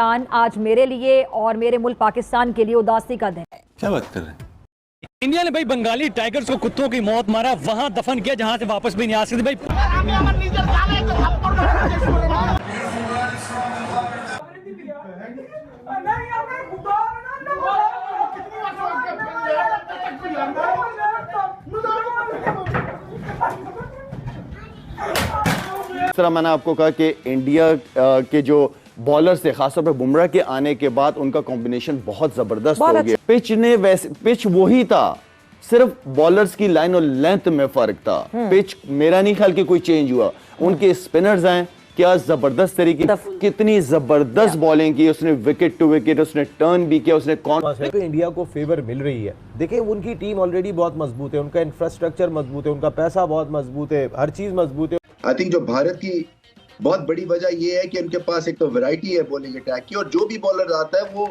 आज मेरे लिए और मेरे मुल्क पाकिस्तान के लिए उदासी का दिन है। क्या बात कर रहे हैं? इंडिया ने भाई बंगाली टाइगर्स को कुत्तों की मौत मारा, वहां दफन किया जहां से वापस भी नहीं आ सकते भाई। इस तरह मैंने आपको कहा कि इंडिया के जो बॉलर से खासतौर पर बुमराह के आने के बाद उनका कॉम्बिनेशन बहुत जबरदस्त हो गया। पिच वही था, सिर्फ बॉलर्स की लाइन और लेंथ में फर्क था। पिच मेरा नहीं ख्याल कि कोई चेंज हुआ। उनके स्पिनर्स आए, क्या जबरदस्त तरीके, कितनी जबरदस्त बॉलिंग की उसने, विकेट टू विकेट उसने टर्न भी किया उसने। तो इंडिया को फेवर मिल रही है। देखिए उनकी टीम ऑलरेडी बहुत मजबूत है, उनका इंफ्रास्ट्रक्चर मजबूत है, उनका पैसा बहुत मजबूत है, हर चीज मजबूत है। आई थिंक जो भारत की बहुत बड़ी वजह ये है कि उनके पास एक तो वैरायटी है बॉलिंग अटैक की, और जो भी बॉलर आता है वो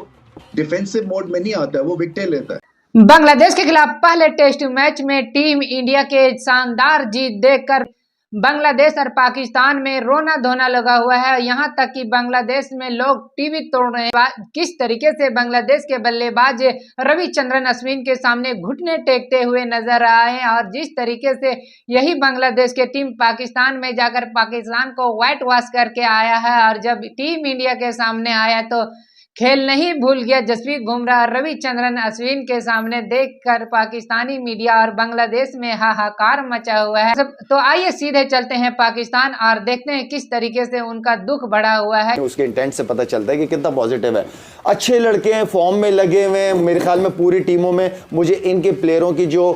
डिफेंसिव मोड में नहीं आता है, वो विकेट लेता है। बांग्लादेश के खिलाफ पहले टेस्ट मैच में टीम इंडिया के शानदार जीत देखकर बांग्लादेश और पाकिस्तान में रोना धोना लगा हुआ है। यहाँ तक कि बांग्लादेश में लोग टीवी तोड़ रहे हैं। किस तरीके से बांग्लादेश के बल्लेबाज रविचंद्रन अश्विन के सामने घुटने टेकते हुए नजर आए हैं, और जिस तरीके से यही बांग्लादेश के टीम पाकिस्तान में जाकर पाकिस्तान को व्हाइट वॉश करके आया है, और जब टीम इंडिया के सामने आया तो खेल नहीं भूल गया जसप्रीत बुमराह। रविचंद्रन अश्विन के सामने देखकर पाकिस्तानी मीडिया और बांग्लादेश में हाहाकार मचा हुआ है। तो आइए सीधे चलते हैं पाकिस्तान और देखते हैं किस तरीके से उनका दुख बढ़ा हुआ है। उसके इंटेंट से पता चलता है कि कितना पॉजिटिव है। अच्छे लड़के हैं, फॉर्म में लगे हुए हैं। मेरे ख्याल में पूरी टीमों में मुझे इनके प्लेयरों की जो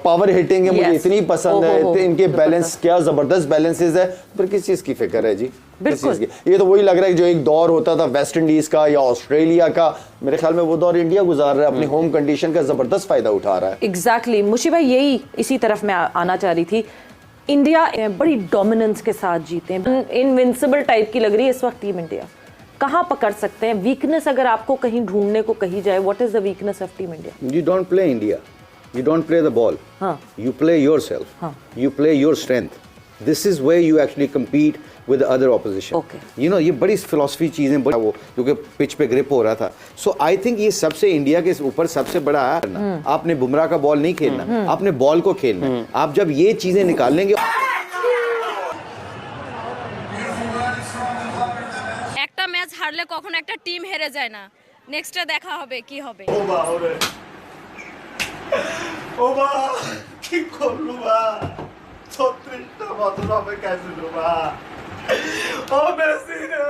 पावर हिटिंग है मुझे इतनी पसंद है। इनके बैलेंस, क्या जबरदस्त बैलेंसेज है। फिर किस चीज की फिक्र है जी? ये तो वही लग रहा है जो एक दौर होता था वेस्ट इंडीज का या ऑस्ट्रेलिया का, मेरे ख्याल में वो दौर इंडिया गुजार रहा है, अपनी होम कंडीशन का जबरदस्त फायदा उठा रहा है। एग्जैक्टली मुशी भाई, यही इसी तरफ मैं आना चाह रही थी। इंडिया बड़ी डोमिनेंस के साथ जीते हैं, इनविंसिबल टाइप की लग रही है इस वक्त टीम इंडिया। कहाँ पकड़ सकते हैं वीकनेस? अगर आपको कहीं ढूंढने को कही जाए, what is the weakness of team India? You don't play India, you don't play the ball, you play yourself, you play your strength. This is where you actually compete with the other opposition. Okay. You know, ये बड़ी philosophy चीजें, वो जो कि pitch पे grip हो रहा था। सो आई थिंक ये सबसे इंडिया के ऊपर सबसे बड़ा है। आपने बुमराह का बॉल नहीं खेलना, आपने बॉल को खेलना। आप जब ये चीजें निकाल लेंगे। একটা ম্যাচ হারলে কখনো একটা টিম হেরে যায় না, নেক্সটে দেখা হবে কি হবে। ওবা কি করলু বা 36টা বছর হবে কেসে বা ও মেসি রে।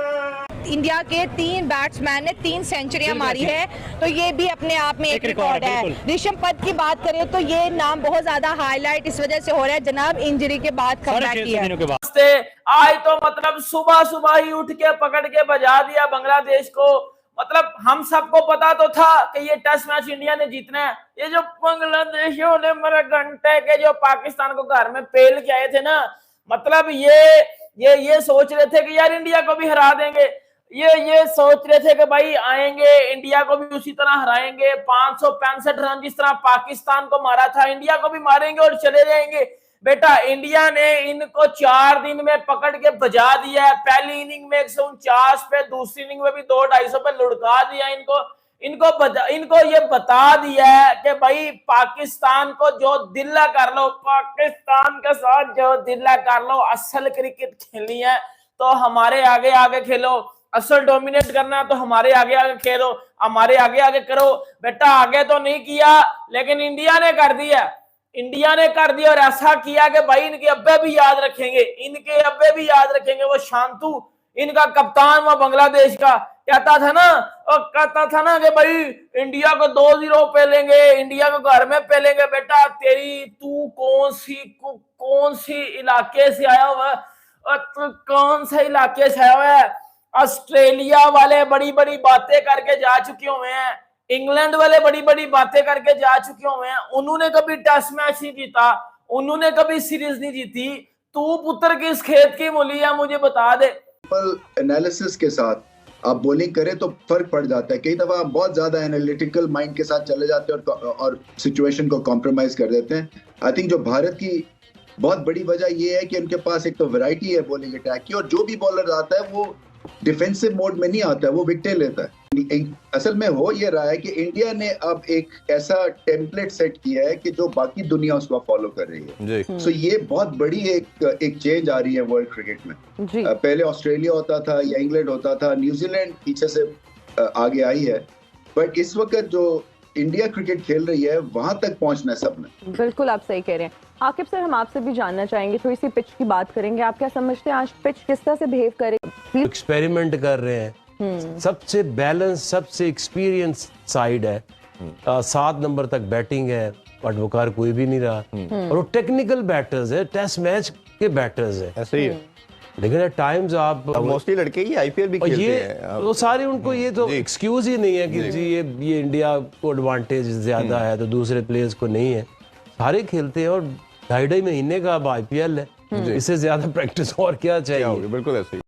इंडिया के 3 बैट्समैन ने 3 सेंचुरियां मारी है, तो ये भी अपने आप में एक रिकॉर्ड है। ऋषभ पंत की बात करें तो ये नाम बहुत ज्यादा हाईलाइट इस वजह से हो रहा है, जनाब इंजरी के बाद कमबैक किया। आज तो मतलब सुबह सुबह ही उठ के पकड़ के बजा दिया बांग्लादेश को। मतलब हम सबको पता तो था कि ये टेस्ट मैच इंडिया ने जीतना है। ये जो बांग्लादेशियों ने मेरे घंटे के जो पाकिस्तान को घर में पेल के आए थे ना, मतलब ये सोच रहे थे कि यार इंडिया को भी हरा देंगे। ये सोच रहे थे कि भाई आएंगे इंडिया को भी उसी तरह हराएंगे, 565 रन जिस तरह पाकिस्तान को मारा था इंडिया को भी मारेंगे और चले जाएंगे। बेटा इंडिया ने इनको 4 दिन में पकड़ के बजा दिया है। पहली इनिंग में 149 पे, दूसरी इनिंग में भी 200-250 पे लुढ़का दिया इनको ये बता दिया है कि भाई पाकिस्तान को जो दिल्ला कर लो, पाकिस्तान के साथ जो दिल्ला कर लो। असल क्रिकेट खेलनी है तो हमारे आगे आगे खेलो, असल डोमिनेट करना है तो हमारे आगे आगे खेलो, हमारे आगे आगे करो। बेटा आगे तो नहीं किया लेकिन इंडिया ने कर दिया, और ऐसा किया कि भाई इनके अब्बे भी याद रखेंगे। वो शांतु इनका कप्तान वो बांग्लादेश का कहता था ना कि भाई इंडिया को 2-0 पेलेंगे, इंडिया को घर में पेलेंगे। बेटा तू कौन सी इलाके से आया हुआ है, कौन से इलाके से आया हुआ है? ऑस्ट्रेलिया वाले बड़ी बड़ी बातें करके जा चुके हुए हैं, इंग्लैंड वाले बड़ी बड़ी बातें करके जा चुके हुए हैं। उन्होंने कभी टेस्ट मैच नहीं जीता, उन्होंने कभी सीरीज नहीं जीती। तू पुत्र किस खेत की मूली है मुझे बता दे। एनालिसिस के साथ आप बॉलिंग करें तो फर्क पड़ जाता है। कई दफा आप बहुत ज्यादा एनालिटिकल माइंड के साथ चले जाते हैं और सिचुएशन को कॉम्प्रोमाइज कर देते हैं। आई थिंक जो भारत की बहुत बड़ी वजह ये है कि उनके पास एक तो वैरायटी है बॉलिंग अटैक की, और जो भी बॉलर आता है वो डिफेंसिव मोड में नहीं आता है, वो विकेट लेता है। असल में हो ये रहा है कि इंडिया ने अब एक ऐसा टेम्पलेट सेट किया है कि जो बाकी दुनिया उसको फॉलो कर रही है। सो ये बहुत बड़ी एक चेंज आ रही है वर्ल्ड क्रिकेट में। पहले ऑस्ट्रेलिया होता था या इंग्लैंड होता था, न्यूजीलैंड पीछे से आगे आई है, बट इस वक्त जो इंडिया क्रिकेट खेल रही है वहां तक पहुंचना है सबने। बिल्कुल आप सही कह रहे हैं। आकिब सर, हम आपसे भी जानना चाहेंगे, थोड़ी सी पिच की बात करेंगे। आप क्या समझते हैं आज पिच किस तरह से बिहेव करे? एक्सपेरिमेंट कर रहे हैं, सबसे बैलेंस, सबसे एक्सपीरियंस साइड है। 7 नंबर तक बैटिंग है, बट वो कार कोई भी नहीं रहा, और वो टेक्निकल बैटर्स है, टेस्ट मैच के बैटर्स है। ऐसे ही है। लेकिन एट टाइम्स आप मोस्टली लड़के ही आईपीएल भी खेलते हैं, वो सारे उनको ये तो एक्सक्यूज ही नहीं है कि जी ये इंडिया को एडवांटेज ज्यादा है तो दूसरे प्लेयर्स को नहीं है। सारे खेलते हैं, और 2.5 महीने का अब आईपीएल है, इससे ज्यादा प्रैक्टिस और क्या चाहिए? बिल्कुल ऐसे ही।